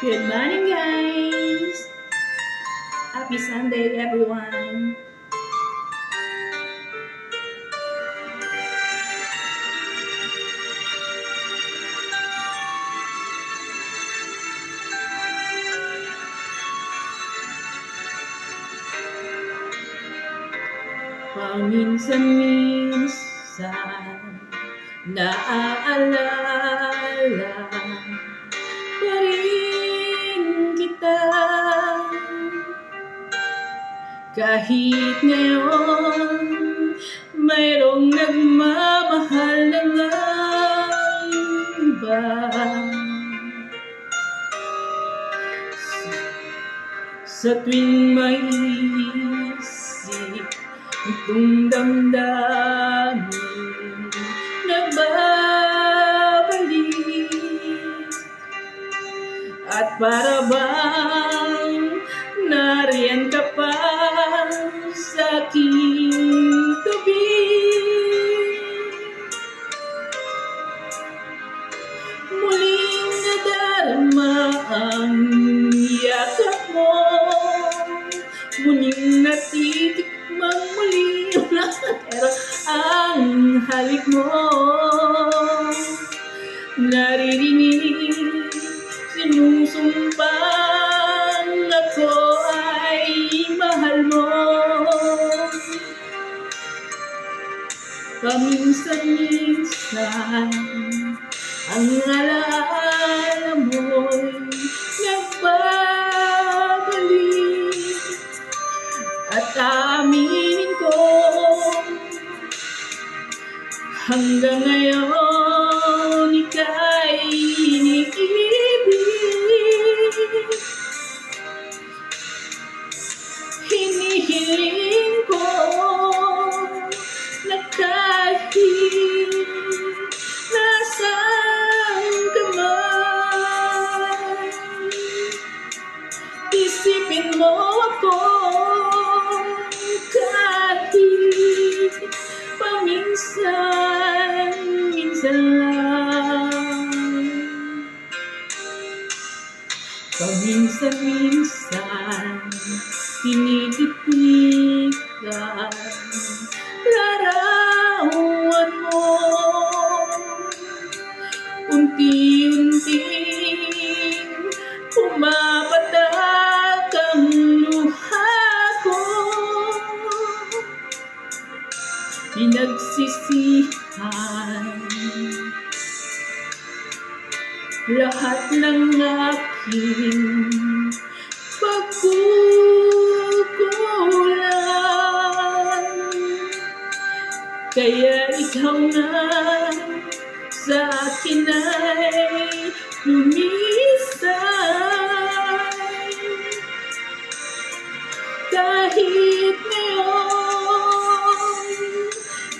Good morning, guys. Happy Sunday, everyone. Paminsan-minsan naaalala pa rin kita, kahit ngayon mayroong nagmamahal na ngang iba. Sa tuwing maiisip itong damdamin, nagbabalik, at para bang nariyan ka pa sa aking tabi. Muling nadarama ang yakap mo, muling natitikmang muli pero ang halik mo. Naririnig, sinusumpang ako ay mahal mo. Paminsan-minsan ang alaala mo'y nagbabalik, at aaminin ko hanggang ngayon ika'y iniibig. Hinihiling ko na kahit nasaan ka man, isipin mo ako kahit paminsan-minsan lang. Paminsan-minsan tinititigan larawan mo, unti-unting pumapatak ang luha ko. Pinagsisihan lahat ng aking pagkukulang, kaya ikaw nga sa akin ay lumisay. Kahit ngayon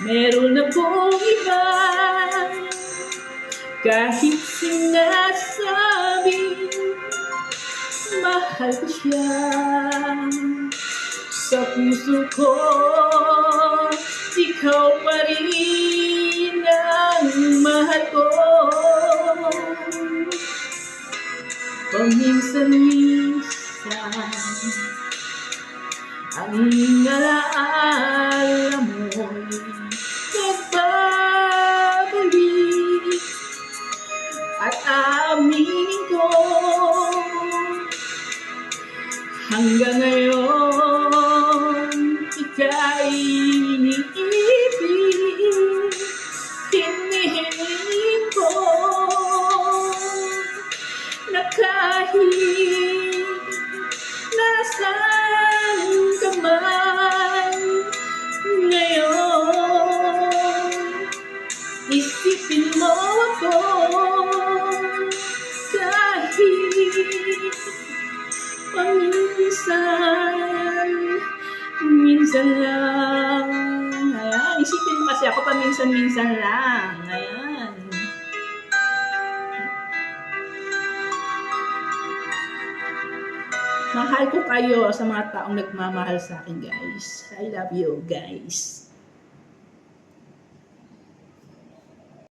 meron akong iba, kahit sinasabing mahal ko siya, sa puso ko ikaw pa rin ang mahal ko. Paminsan-minsan ang alaala mo'y nagbabalik, at aaminin ko hanggang ngayon ika'y iniibig. Hinihiling ko na kahit nasaan ka man ngayon, isipin mo ako kahit paminsan-minsan lang. Ayan, isipin mo kasi ako paminsan-minsan lang. Ayan. Mahal ko kayo sa mga taong nagmamahal sa akin, guys. I love you, guys.